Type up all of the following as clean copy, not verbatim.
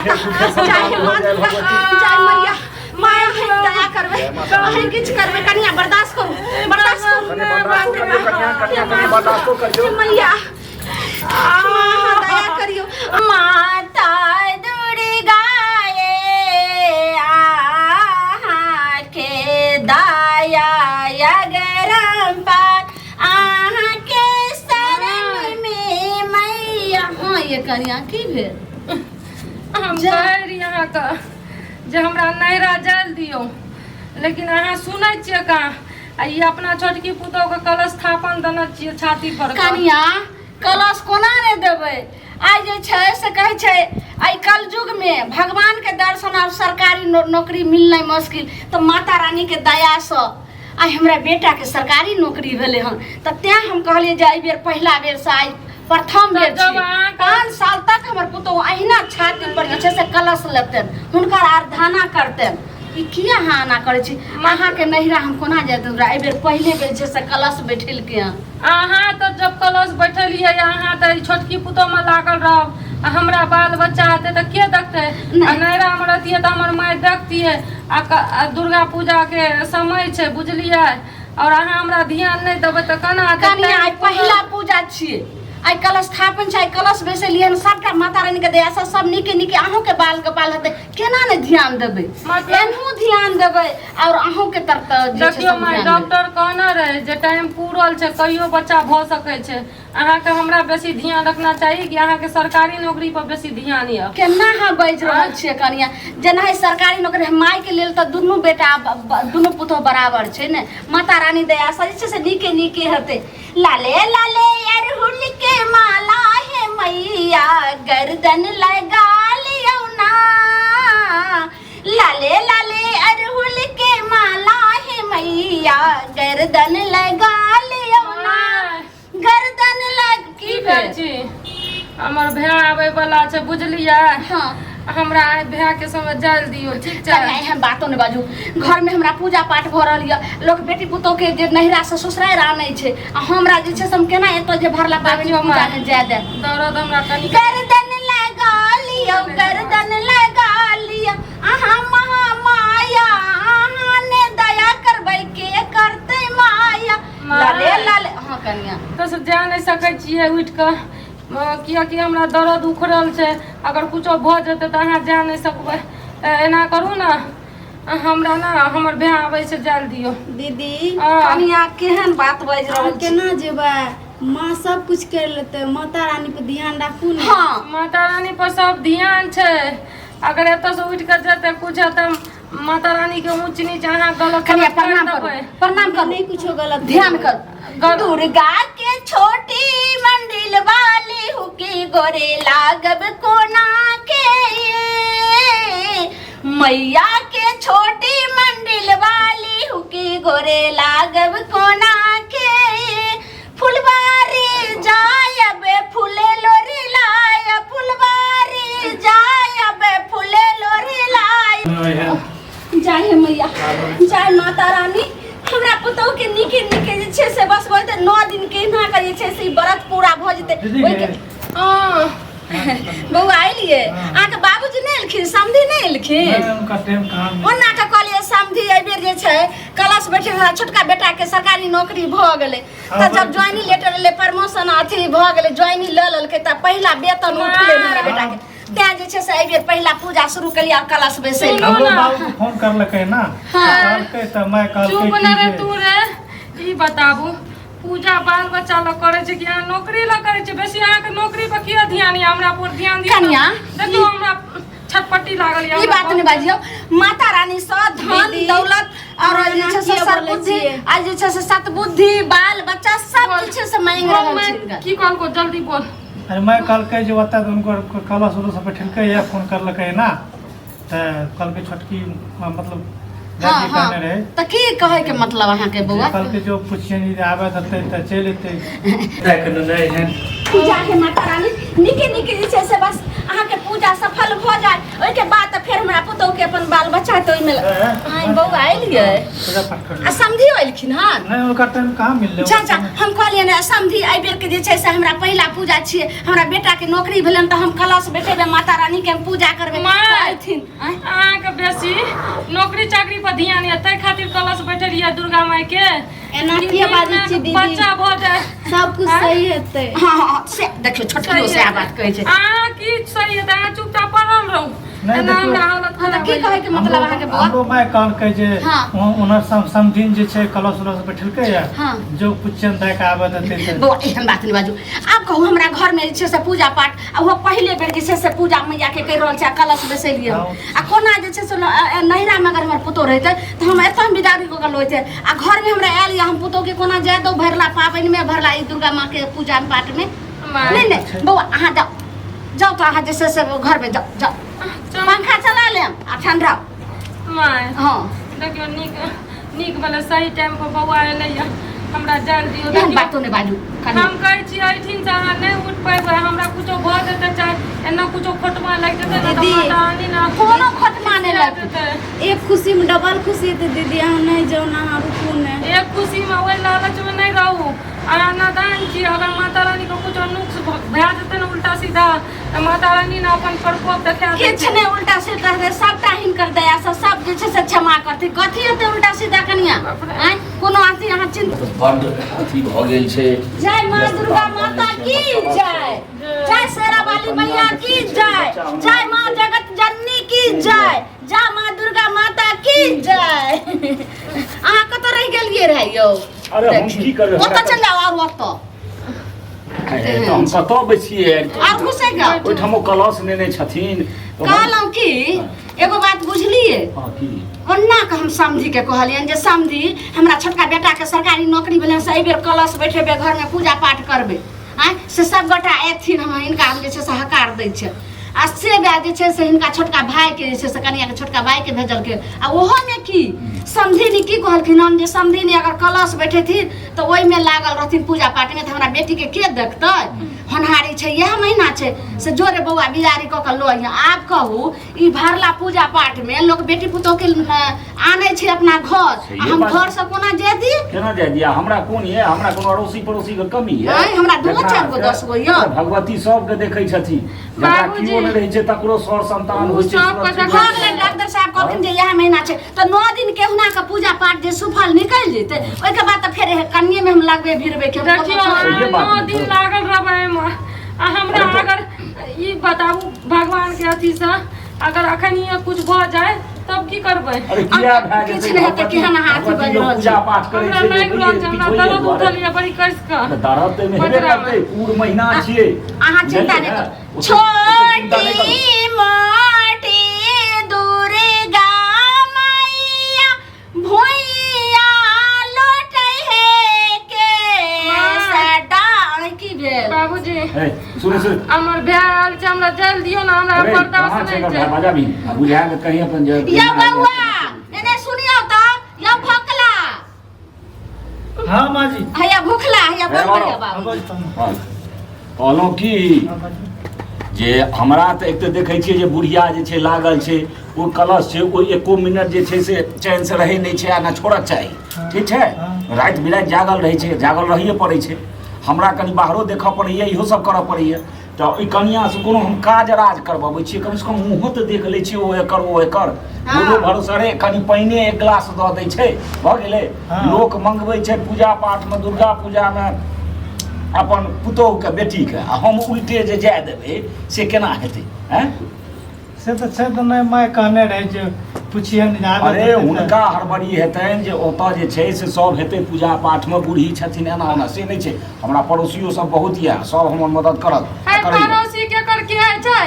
चाहे मैया माया है दया करवे कहीं किछ करवे कन्या बर्दाश्त करू मैया दया करियो माता दुर्गा के दया अगरम पार के शरण में मैया। हाँ ये कन्या की भेल हम कह यहाँ का जे हमरा नैरा जल दियो लेकिन अहाँ सुनै छियै कहाँ ये अपना छोटकी पुतोह के कलश स्थापन देने छियै छाती पर कन्या कलश कोना ने देबै आइ जे छै से कहै छै आइ कलयुग में भगवान के दर्शन और सरकारी नौकरी मिलनाइ मुश्किल तो माता रानी के दया से आइ हमरा बेटा के सरकारी नौकरी भेले हन त तें हम कहलिए जे एहि बेर पहिला बेर से आइ प्रथम बेर 5 साल तक हमर पुतोह अहिना छाती पर जे छै से कलश लेतन हुनकर आराधना करतन ई किया हाना करे छी अहाँ के नहिरा हम कोना जात एहि बेर पहले बेर जे से कलश बैठल के अहाँ तो जब कलश बैठलिए अहाँ तो छोटकी पुतोह में लागल रहब हमरा बाल बच्चा हेतै तो के देखतै नैरा में रहतिए तो हमर माय देखतिए आ दुर्गा पूजा के समय छै बुझलिए और अहाँ हमरा ध्यान नहीं देबै तो केना कन्या आइ पहिला पूजा छियै आइ कलश स्थापन छै कलश बैसलिए सबटा माता रानी के दया से सब नीके नीके अहूँ के बाल गोपाल हेतै केना ने ध्यान देबै एनहु ध्यान देबै और अहूँ के तरफ देखियो माय डॉक्टर कहना रहे जे टाइम पूरल छै कहियो बच्चा भ सकै छै अहाँ के हमरा बेसी ध्यान रखना चाहिए कि अहाँ के सरकारी नौकरी पर बेसी ध्यान य केना हाँ बाजि रहल छियै कन्या जेना सरकारी नौकरी माय के लेल त दुनू बेटा दुनू पुतोह बराबर छै ने माता रानी दया से जे से नीके नीके हेतै लाले लाले अरहुल के माला है मैया गर्दन लगा लियो ना लाले लाले अरहुल के माला है मैया गर्दन लगा लियो ना गर्दन लग की भेल छी हमर भाय आबै वाला छै बुझलिए हाँ हमरा आइ भाय के समय जल दियो ठीक छै हम बातो ने बाजू घर में हमरा पूजा पाठ भ रहल य लोग बेटी पुतोह के जे नहिरा से ससुराल आनै छै आ हमरा जे छै हम केना एतो जे भरला पाबनि पूजा ने जाय दे दर्द हमरा कनी गर्दन लगा लियो अहाँ महामाया अहाँ ने दया करबै के करतै माया लाले लाले। हाँ कन्या तो से जा नहीं सकै छियै उठ के कियाकि हमरा दर्द उखड़ल छै अगर कुछो भ जेतै त अहाँ जा नहीं सकबै एना करू ना हमरा ना हमर भाय आबै से जल दियो दीदी कन्या केहन बात बाजि रहल केना जेबै माँ सब कुछ कर लेते माता रानी पे ध्यान राखू ना। हाँ माता रानी पर सब ध्यान छै अगर एतो से उठ के जेतै कुछ त माता रानी के ऊंच नीच अहाँ गलत कन्या प्रणाम कर नहीं कुछो गलत ध्यान कर दुर्गा के छोटी मंदिर वाली हुकी गोरे लागब कोना के मैया के छोटी मंदिर वाली हुकी गोरे लागब कोना के फुलबारी जायब फूले लोरी लाय फुलबारी जायब फूले लोरी लाय जय मैया जय माता रानी हमरा पुतोह के नीके नीके जे छै से बस बोलते 9 दिन के ना के जे छै से व्रत पूरा भ जेते ओइ के बउआ आइलिए आ के बाबूजी नै एलखिन समधी नै एलखिन उनका टाइम काम ओना के कहलिए समधी एहि बेर जे छै कलश बैठे छोटका बेटा के सरकारी नौकरी भ गेलै त जब ज्वाइनिंग लेटर ले प्रमोशन अथी भ गेलै ज्वाइनिंग ल लेलकै त पहिला वेतन उठले हमरा बेटा के त्या जे छै से एहि बेर पहिला पूजा शुरू कलिया और कलश बैसै हमरो बाबू को फोन करलकै ना कहलकै त मैं कहलकै चुप न रे तू रे ई बताबू पूजा बाल बच्चा ल करे छै कि अहाँ नौकरी ल करे छै बेसी अहाँ के नौकरी पर किया ध्यान या हमरा पर ध्यान दियौ कन्या देखो हमरा छटपट्टी लागल या ई बात नै बाजियो माता रानी स धन दौलत और जे छै से सद्बुद्धि आ जे छै से सद्बुद्धि बाल बच्चा सब जे छै से मांग रहल छै की कहल को जल्दी बोल अरे मैं कहलकै जे ओतऽ उनको कलश उलश बैठलकै या फोन करलकै ना त कहलकै छोटकी मतलब हाँ हाँ त की कहे के मतलब अहाँ के बउआ कहलकै जो पूछिए नहीं आवे दते त चल एते देख न नहीं है पूजा के माता रानी नीके नीके जे छै से बस अहाँ के पूजा सफल भ जाय ओइ के बाद त फेर हमरा पुतोह के अपन बाल बच्चा तो ओइमे आई बौआ आइलिए पूजा पाठ कर आ समधी आइलखिन हन नहीं उनका टाइम कहाँ मिल रहा चाचा हम कहलिए ने समधी एहि बेर के जे छै से हमरा पहिला पूजा छियै हमरा बेटा के नौकरी भेलन त हम कलश बैठेबे माता रानी के हम पूजा करबे आइथिन अहाँके बेसी नौकरी चाकरी पर ध्यान है तै खातिर कलश बैठलिए दुर्गा माई के एना के बाजी छी दीदी बच्चा भ जाए सब कुछ सही हेतै हां से देखियो छोटकियो से आ बात कहै छै अहाँ की सही है अहाँ चुपचाप पड़ल रहू नहीं, एना देखियो, हमरा हालत खराब की कहे के मतलब अहाँ के बुआ हमरो माय कहल के जे हाँ। ओनर समथिन जे छै कलश उलस बैठलकै या हाँ। जो पुछन दे के आबे देते से बौआ एहन बात नहीं बाजू आब कहू हमरा घर में जे छै से पूजा पाठ आ वो पहले बेर जे छै से पूजा मैया के कर रहल छै कलश बैसेलिए आ कोना जे छै से नहिरा में अगर हमर पुतो रहते त हम एतम बिदारी को गल होते आ घर में हमरा आयल या हम पुतो के कोना जाय दो भरला पाबनि में भरला ई दुर्गा माँ के पूजा पाठ में नहीं नहीं बौआ अहाँ जाओ जाओ तो अहाँ जे छै से घर में जाओ जाओ पंखा चला लेम आ ठंडा माय हां देखियो नीक वाला सही टाइम पर बौआ एलैया हमरा जाल दियो एहन देखियो बातो नहीं बाजू हम कहै छी एठिन से अहाँ नहीं उठ पैबै हमरा कुछो भ जेतै चाहे एना कुछो खोटमा लागि जेतै त दीदी, माता रानी ना कोनो खोटमा नहीं लगतै एक खुशी में डबल खुशी हेतै दीदी अहाँ नहीं जाओ ना अहाँ रुकू ने एक खुशी में ओइ लालच में नहीं रहू और नादान छी अगर माता रानी को कुछ नुक्स भए जेतै न उल्टा सीधा त माता रानी ने अपन प्रकोप देखा किछ देतै नहीं उल्टा सीधा दे सबटा हिनकर दया से सब जे छै से क्षमा करती कथी हेतै उल्टा सीधा कनिया आय कोनो आथी अहाँ चिंता बड्ड अथी भऽ गेल छै जय माँ दुर्गा माता की जय जय शेरावाली मैया की जय जय माँ जगत जननी की जय जय माँ दुर्गा माता की जय अहाँ कतऽ रह गेलिए रहे यौ अरे हम की करबै ओतऽ चल जाओ और ओतऽ तो हम कतऽ बैसिए और घुसेगा ओहिठाम ओ कलश नेने छथिन कहलहुँ कि एगो बात बुझलिए हाँ की ओन्ना के हम समधी के कहलियन जे समधी हमरा छोटका बेटा के सरकारी नौकरी भेलन से एहि बेर कलश बैठेबे घर में पूजा पाठ करबे आय से सब गोटा एथिन हम हिनका हम जे छै से हकार दै छै आ से बात जे छै से हिनका छोटका भाई के जे छै से कनिया के छोटका भाई के भेजल के आ ओहो में की समधी ने की कहलखिन हम जे समधी ने अगर कलश बैठेथिन तो ओहि में लागल रहथिन पूजा पाठ में तो हमरा बेटी के देखतै होनहारी छै इएह महीना छै से जोरे बौआ बिजारी कऽ के लो आब कहू ई भरला पूजा पाठ में लोग बेटी पुतोह के आनै छै अपना घर आ हम घर से कोना जे दी केना जाय दिया हमरा कोन ये हमरा कोनो अड़ोसी पड़ोसी के कमी है आय हमरा दू चार गो 10 गो यो भगवती सबके देखै छथिन जकरा बाबूजी, कियो नहि रहै छै तकरो सर संतान होइ छै सब सुरक्षित के होइ भऽ छै। गेलै डॉक्टर साहब कहथिन जे इएह महीना छै तो 9 दिन केहुना के पूजा पाठ जे सुफल निकलि जेतै ओहिके बाद तो फेर कनिये में हम लगबे भिड़बे के देखियो सही बात 9 है, दिन तो- लागल रहबै एहिमे आ हमरा अगर ई बताबू भगवान के अथी से अगर अखन ये कुछ भ जाए तब की करबै अरे किया भए किछु जेतै नहि हेतै, केहन हाथ भगवती बाजि लोग रहल पूजा छै। पाठ करै हमरा छै नहि लोग रहल छै हमरा किछुए दर्द दुआरे। उठल ये बड़ी कस के दर्द तऽ हेबे बजरा करतै में। पूर्ण महीना छियै अहाँ चिंता नहीं बुझलियै करू ने? चिंता नहि करू। छोटी मोटी दुर्गा मैया भुइया लोटै है के सडान की भेल बाबूजी ए, सुन हमर भाई आयल छै हमरा जाइल दियो ना हमरा अरे बर्दाश्त कहाँ छै नहीं एकर छै भाई? बाजा भी बुझा के कहीं अपन या बौआ एने सुनियो तो या भोकला हाँ माँ जी हैया भूखला हैया है बोल मारो। बाबू कहलहुँ कि जे हमरा तऽ एक तऽ देखै छियै जे बुढ़िया जे छै लागल छै ओ कलश छै ओ एको मिनट जे छै से चैन से रहै नहि छै आ ना छोड़क चाही ठीक छै राति बिराति जागल रहै छै जागल रहिए पड़ै छै हमरा कनि बाहरो देखऽ पड़ैए इहो सब करऽ पड़ैए तऽ ओहि कनियासँ कोनो हम काज राज करबबै छियै कमसँ कम मुँहो तऽ देख लै छियै ओ एकर दुनू भरोसरे कनि पानिए एक गिलास दऽ दै छै भऽ गेलै हाँ। लोक मंगबै छै पूजा पाठमे दुर्गा पूजामे अपन पुतोहके बेटीके आ हम उल्टे जे जाय देबै से केना हेतै हैं से तो छै तो नहीं मैं कहने रहे जे पुछियन जे आबे अरे देतै तऽ- हुनका हड़बड़ी हेतनि जे ओतऽ जे छै से सब हेतै पूजा पाठमे बूढ़ी छथिन एना ओना से नहि छै हमरा पड़ोसियो सब बहुत यऽ सब हमर मदद करत है करैए। पड़ोसी के कर के है छै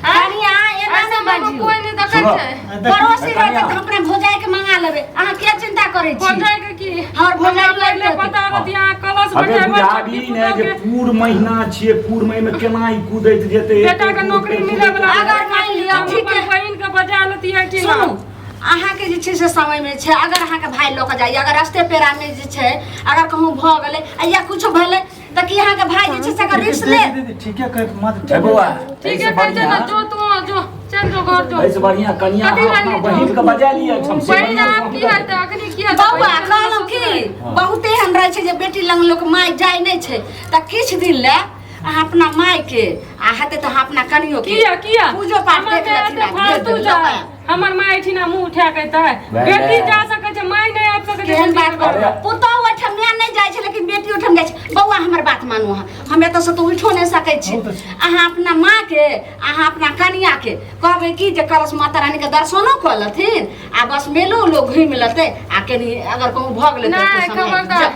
कनिया एना ऐसे नहि बाबू बाजियो कोई नहीं देखै सुनो। छै पड़ोसी कनिया। रहतै तऽ अपना भौजाई के मंगा लेबै अहाँ के चिंता करै छी भौजाई के की और भौजाई हमरा पहिले लड़तै। पता रहत यहाँ कलश अबे बैठेबै बुझाबी छोटकी ने जे पुतोह के पूर्ण महीना छियै पूर्ण महीना में केना ई कूदैत जेतै बेटा के नौकरी मिले वाला अगर मानि लिअ हम ठीक अपन है। बहिन के बजा लेती है ठीक सुनू अहाँके जे छै से समय में छै अगर अहाँके भाई लऽ कऽ जाइए अगर रस्ते पेड़ा में जे छै अगर कहूँ भऽ गेलै आ या कुछो भेलै तऽ कि अहाँके भाई जे छै से अगर रिस्क ले दीदी ठीक है कह मत ए बौआ ठीक ऐसे है कहै छै बढ़िया ना जो तू जो चल बहन जो घर जो ऐसे बढ़िया कन्या कथी अपना लागी बहिन के बजा लिया हमसे बहन बढ़िया आप फोन की कर है त अखनी की है बौआ कहलहुँ कि बहुते एहन रहै छै जे बेटी लग लोक माय जाय नहि छै तऽ किछु दिन लए अहाँ अपना माय के आ हेतै तऽ अहाँ अपना कनियो के किया पूजो पाठ देख लेथिन फालतू जा हमर माय ठिना मुंह उठा के तै बेटी जा सकै छै माय नहीं आब सकै छै केहन बात कर पुतहु ओहिठाम माय नहि जाइ छै लेकिन बेटी ओहिठाम जाइ छै बौआ हमर बात मानू अहाँ हम एतऽ से तऽ उठो नहि सकै छी अहाँ अपना माँ के अहाँ अपना कनिया के कहबै कि जे कलश माता रानी के दर्शनो कऽ लेथिन आ बस मेलो लोग घुमि लेतै आ कनी अगर कहूँ भऽ गेलै नहीं खबरदार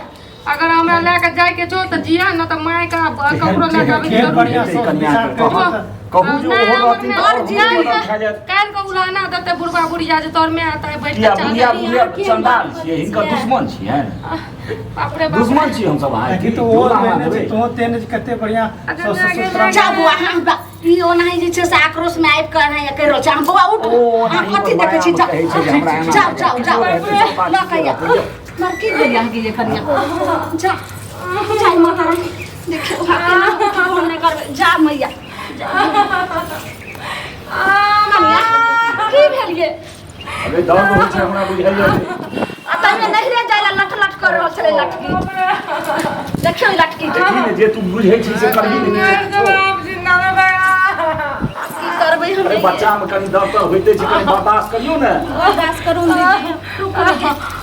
अगर हमरा लेके जाय के छो त जिया न त माय का ककरो लेके आबै के बढ़िया जरूरी से नहीं विचार कहू जो हो रहती और जिया खा जात काल को उलाना देते बुढ़वा बुढ़िया जे तोर में आता है बैठ या के बुढ़िया चाहे बुढ़िया चंदाल छियै हिनकर दुश्मन छियै बाप रे बाप दुश्मन छियै हमसब अहाँ कि तो और मैंने जे तो तेने कते बढ़िया जा बौआ हम ई ओनाही जे छै से आक्रोश में आबि कऽ अहाँ कहि रहल छी हम बौआ उठ अहाँ कथी देखै छी जाओ जाओ जाओ न कहिया मर की भेलिया कि जे कनिया जा जा माता रानी देखियो हाथ नहीं करबै जा मैया कनिया की भेलिए अबे दर्द होइ छै हमरा बुझाइए अतः में नहीं जाय ला लट लट कर रहल छलै लटकी देखियो लटकी देखी ने जे तू बुझै छी से करबी की करबै हम अरे बच्चा में कनी दर्द तो होइते छै कनी बर्दाश्त करियो ने बर्दाश्त करू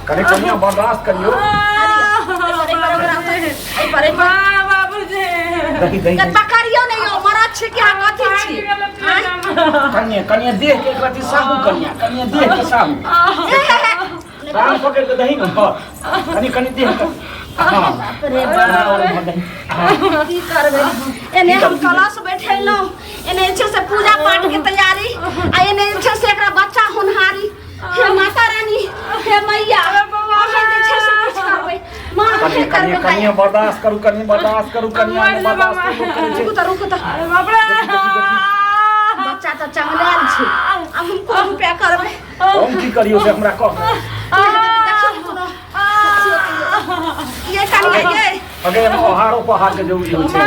कनी कनिया बर्दाश्त करियो दही दही पकड़ियो नहीं हो मरद छै कि अहाँ कथी छी कनिया कनिया देख के कथी साहू कनिया देख के साहू कान पकड़ के दही में कनी कनी देख के हां की करबै एने हम कलश बैठेलौं एने छै से पूजा पाठ के तैयारी आ एने छै से एकरा बच्चा होनहारी हे माता रानी हे मैया अहाँ जे छै से कुछ करबै मां के करबै कनिया बर्दाश्त करू कनिया बर्दाश्त करू कनिया बर्दाश्त करू रुक त बाप रे बच्चा त चंगलाल छै अब हम कोन पे करबै हम की करियो से हमरा कह ये कनिया ये अगे ओहारो पहाड़ के जरूरी होइ छै